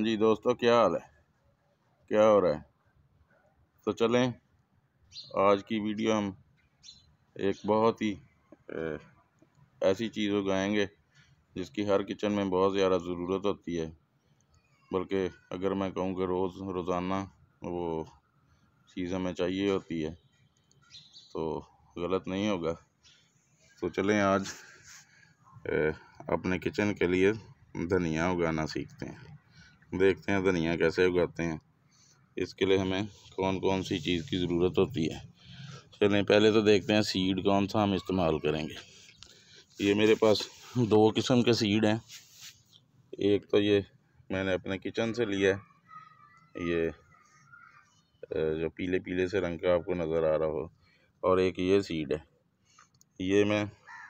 जी दोस्तों, क्या हाल है? क्या हो रहा है? तो चलें, आज की वीडियो हम एक बहुत ही ऐसी चीज़ उगाएंगे जिसकी हर किचन में बहुत ज़्यादा ज़रूरत होती है। बल्कि अगर मैं कहूँ कि रोज़ाना वो चीज़ हमें चाहिए होती है तो गलत नहीं होगा। तो चलें, आज अपने किचन के लिए धनिया उगाना सीखते हैं। देखते हैं धनिया कैसे उगाते हैं, इसके लिए हमें कौन कौन सी चीज़ की ज़रूरत होती है। चलें, पहले तो देखते हैं सीड कौन सा हम इस्तेमाल करेंगे। ये मेरे पास दो किस्म के सीड हैं। एक तो ये मैंने अपने किचन से लिया है, ये जो पीले पीले से रंग का आपको नज़र आ रहा हो, और एक ये सीड है, ये मैं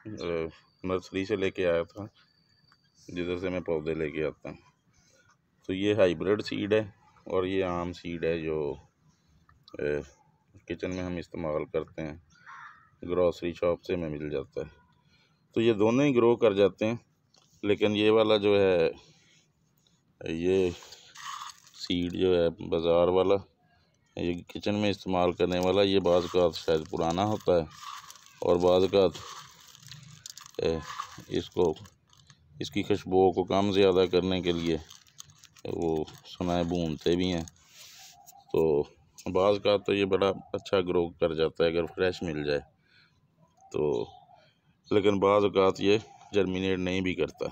नर्सरी से लेके आया था, जिधर से मैं पौधे लेके आता हूँ। तो ये हाइब्रिड सीड है और ये आम सीड है जो किचन में हम इस्तेमाल करते हैं, ग्रॉसरी शॉप से हमें मिल जाता है। तो ये दोनों ही ग्रो कर जाते हैं, लेकिन ये वाला जो है, ये सीड जो है बाज़ार वाला, ये किचन में इस्तेमाल करने वाला, ये बाज़ का शायद पुराना होता है और बाज़ का इसकी खुशबू को कम ज़्यादा करने के लिए वो सुना है भूनते भी हैं। तो बाज़ का तो ये बड़ा अच्छा ग्रो कर जाता है अगर फ्रेश मिल जाए तो, लेकिन बाज़ औक़ात ये जर्मिनेट नहीं भी करता।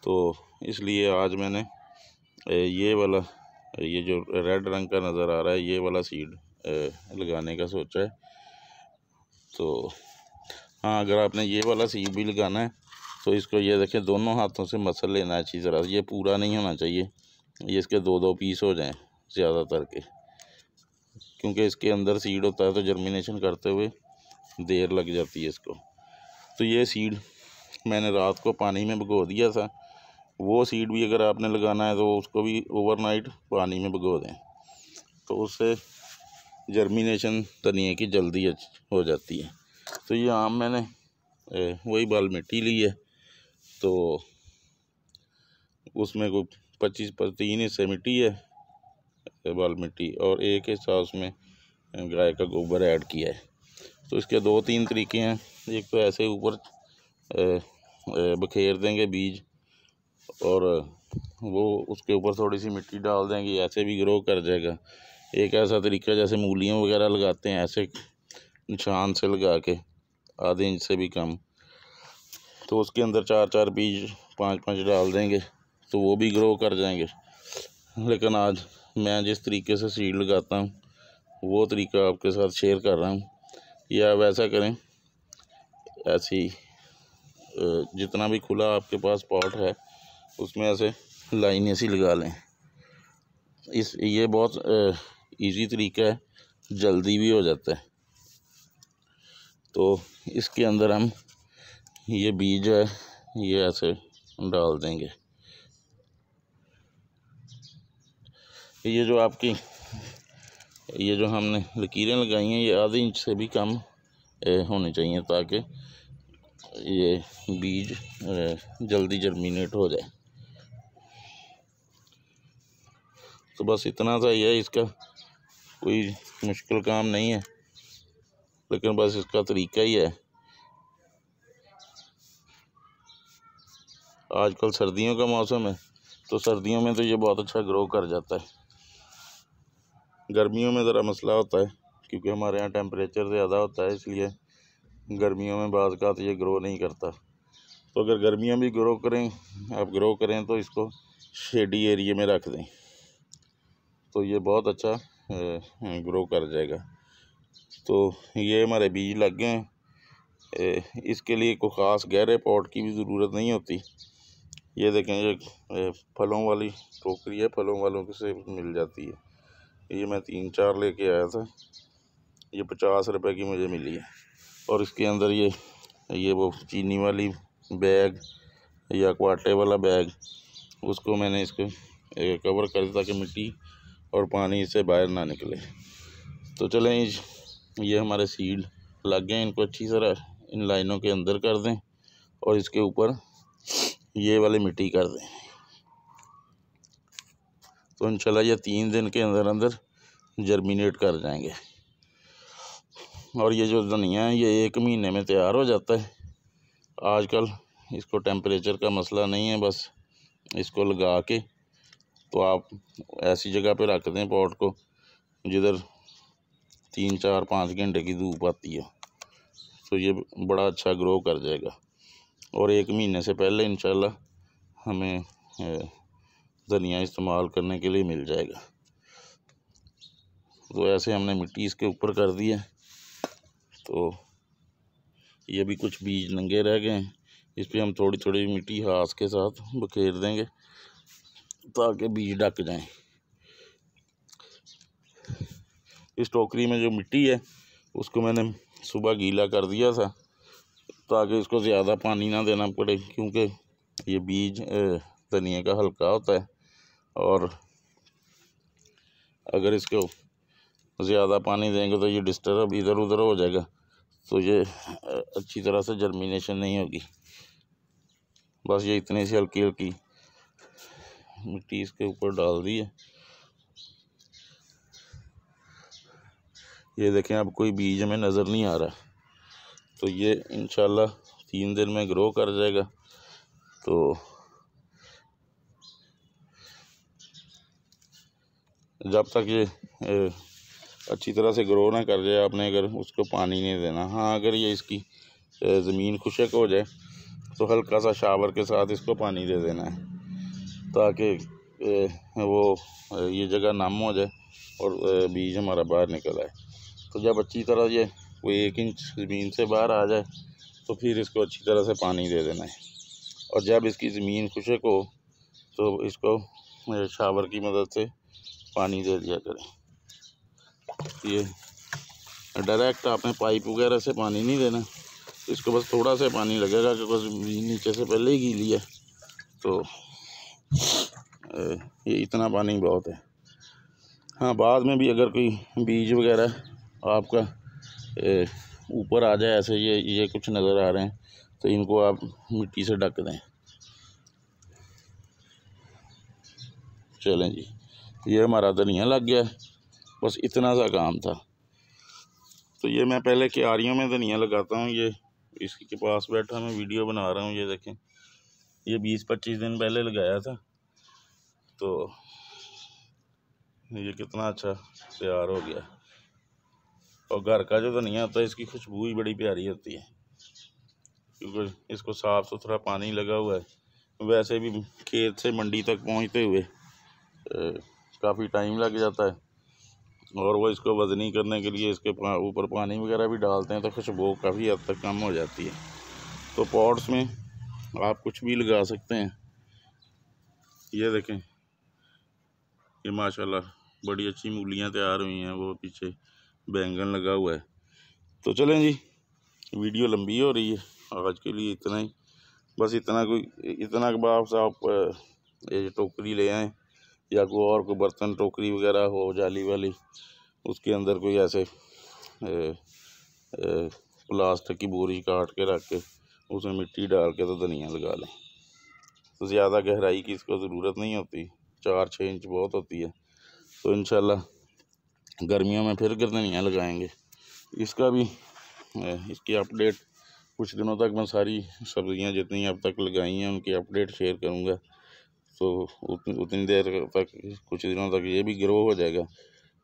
तो इसलिए आज मैंने ये वाला, ये जो रेड रंग का नज़र आ रहा है, ये वाला सीड लगाने का सोचा है। तो हाँ, अगर आपने ये वाला सीड भी लगाना है तो इसको ये देखें, दोनों हाथों से मसल लेना है अच्छी तरह। ये पूरा नहीं होना चाहिए, ये इसके दो दो पीस हो जाएं ज़्यादातर के, क्योंकि इसके अंदर सीड होता है तो जर्मिनेशन करते हुए देर लग जाती है इसको। तो ये सीड मैंने रात को पानी में भिगो दिया था। वो सीड भी अगर आपने लगाना है तो उसको भी ओवरनाइट पानी में भिगो दें, तो उससे जर्मिनेशन धनिया की जल्दी हो जाती है। तो ये आम मैंने वही बाल मिट्टी ली है, तो उसमें को 25 पर 3 हिस्से मिट्टी है, बाल मिट्टी, और एक हिस्सा उसमें गाय का गोबर ऐड किया है। तो इसके 2-3 तरीके हैं। एक तो ऐसे ऊपर बखेर देंगे बीज और वो उसके ऊपर थोड़ी सी मिट्टी डाल देंगे, ऐसे भी ग्रो कर जाएगा। एक ऐसा तरीका जैसे मूलियों वगैरह लगाते हैं, ऐसे निशान से लगा के आधे इंच से भी कम, तो उसके अंदर 4-4 बीज 5-5 डाल देंगे तो वो भी ग्रो कर जाएंगे। लेकिन आज मैं जिस तरीके से सीड लगाता हूँ वो तरीका आपके साथ शेयर कर रहा हूँ। या आप ऐसा करें, ऐसी जितना भी खुला आपके पास पॉट है उसमें ऐसे लाइनें सी लगा लें। ये बहुत इजी तरीका है, जल्दी भी हो जाता है। तो इसके अंदर हम ये बीज है ये ऐसे डाल देंगे। ये जो आपकी ये जो हमने लकीरें लगाई हैं ये आधे इंच से भी कम होनी चाहिए, ताकि ये बीज जल्दी जर्मिनेट हो जाए। तो बस इतना सा ही है, इसका कोई मुश्किल काम नहीं है, लेकिन बस इसका तरीका ही है। आजकल सर्दियों का मौसम है तो सर्दियों में तो ये बहुत अच्छा ग्रो कर जाता है। गर्मियों में ज़रा मसला होता है क्योंकि हमारे यहाँ टेम्परेचर ज़्यादा होता है, इसलिए गर्मियों में बाज़ का तो ये ग्रो नहीं करता। तो अगर गर्मियों में ग्रो करें तो इसको शेडी एरिया में रख दें तो ये बहुत अच्छा ग्रो कर जाएगा। तो ये हमारे बीज लग गए हैं। इसके लिए कोई ख़ास गहरे पॉट की भी ज़रूरत नहीं होती। ये देखें, ये फलों वाली टोकरी है, फलों वालों से मिल जाती है। ये मैं 3-4 लेके आया था, ये 50 रुपए की मुझे मिली है। और इसके अंदर ये वो चीनी वाली बैग या क्वाटे वाला बैग, उसको मैंने इसको कवर कर दिया ताकि मिट्टी और पानी इससे बाहर ना निकले। तो चलें, ये हमारे सीड लग गए, इनको अच्छी तरह इन लाइनों के अंदर कर दें और इसके ऊपर ये वाली मिट्टी कर दें। तो इंशाल्लाह ये 3 दिन के अंदर अंदर जर्मिनेट कर जाएंगे। और ये जो धनिया है ये 1 महीने में तैयार हो जाता है। आजकल इसको टेम्परेचर का मसला नहीं है, बस इसको लगा के तो आप ऐसी जगह पे रख दें पॉट को जिधर 3-4-5 घंटे की धूप आती है, तो ये बड़ा अच्छा ग्रो कर जाएगा। और 1 महीने से पहले इंशाल्लाह हमें धनिया इस्तेमाल करने के लिए मिल जाएगा। तो ऐसे हमने मिट्टी इसके ऊपर कर दी है। तो ये भी कुछ बीज नंगे रह गए हैं, इस पर हम थोड़ी थोड़ी मिट्टी हाथ के साथ बखेर देंगे ताकि बीज ढक जाएं। इस टोकरी में जो मिट्टी है उसको मैंने सुबह गीला कर दिया था ताकि इसको ज़्यादा पानी ना देना पड़े, क्योंकि ये बीज धनिया का हल्का होता है और अगर इसको ज़्यादा पानी देंगे तो ये डिस्टर्ब इधर उधर हो जाएगा, तो ये अच्छी तरह से जर्मिनेशन नहीं होगी। बस ये इतनी सी हल्की हल्की मिट्टी इसके ऊपर डाल दी है। ये देखें अब कोई बीज हमें नज़र नहीं आ रहा, तो ये इंशाल्लाह 3 दिन में ग्रो कर जाएगा। तो जब तक ये अच्छी तरह से ग्रो ना कर जाए आपने अगर उसको पानी नहीं देना। हाँ, अगर ये इसकी ज़मीन खुशक हो जाए तो हल्का सा शावर के साथ इसको पानी दे देना है ताकि वो ये जगह नम हो जाए और बीज हमारा बाहर निकल आए। तो जब अच्छी तरह ये कोई 1 इंच ज़मीन से बाहर आ जाए तो फिर इसको अच्छी तरह से पानी दे देना है। और जब इसकी ज़मीन खुशक हो तो इसको शावर की मदद से पानी दे दिया करें। ये डायरेक्ट आपने पाइप वगैरह से पानी नहीं देना, इसको बस थोड़ा सा पानी लगेगा क्योंकि ज़मीन नीचे से पहले ही गीली है, तो ये इतना पानी बहुत है। हाँ, बाद में भी अगर कोई बीज वगैरह आपका ऊपर आ जाए, ऐसे ये कुछ नज़र आ रहे हैं, तो इनको आप मिट्टी से ढक दें। चलें जी, ये हमारा धनिया लग गया है, बस इतना सा काम था। तो ये मैं पहले क्यारियों में धनिया लगाता हूँ, ये इसके के पास बैठा मैं वीडियो बना रहा हूँ। ये देखें, ये 20-25 दिन पहले लगाया था, तो ये कितना अच्छा तैयार हो गया। और घर का जो धनिया होता है इसकी खुशबू ही बड़ी प्यारी होती है, क्योंकि इसको साफ़ सुथरा पानी लगा हुआ है। वैसे भी खेत से मंडी तक पहुंचते हुए काफ़ी टाइम लग जाता है, और वो इसको वज़नी करने के लिए इसके ऊपर पानी वगैरह भी डालते हैं, तो खुशबू काफ़ी हद तक कम हो जाती है। तो पॉट्स में आप कुछ भी लगा सकते हैं। ये देखें, ये माशाल्लाह बड़ी अच्छी मूलियाँ तैयार हुई हैं, वो पीछे बैंगन लगा हुआ है। तो चलें जी, वीडियो लंबी हो रही है, आज के लिए इतना ही। बस इतना के बाद आप ये टोकरी ले आएँ या कोई बर्तन टोकरी वगैरह हो जाली वाली, उसके अंदर कोई ऐसे प्लास्टिक की बोरी काट के रख के उसमें मिट्टी डाल के तो धनिया लगा लें। तो ज़्यादा गहराई की इसको ज़रूरत नहीं होती, 4-6 इंच बहुत होती है। तो इंशाल्लाह गर्मियों में फिर धनिया लगाएंगे। इसका भी इसकी अपडेट कुछ दिनों तक मैं सारी सब्ज़ियां जितनी अब तक लगाई हैं उनकी अपडेट शेयर करूंगा। तो उतनी देर तक, कुछ दिनों तक ये भी ग्रो हो जाएगा,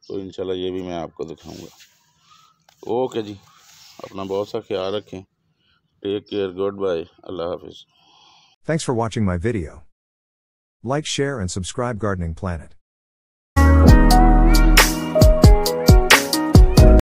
तो इंशाल्लाह ये भी मैं आपको दिखाऊंगा। ओके जी, अपना बहुत सा ख्याल रखें। टेक केयर, गुड बाय, अल्लाह हाफिज़। Thanks for watching my video. Like, share and subscribe Gardening Planet.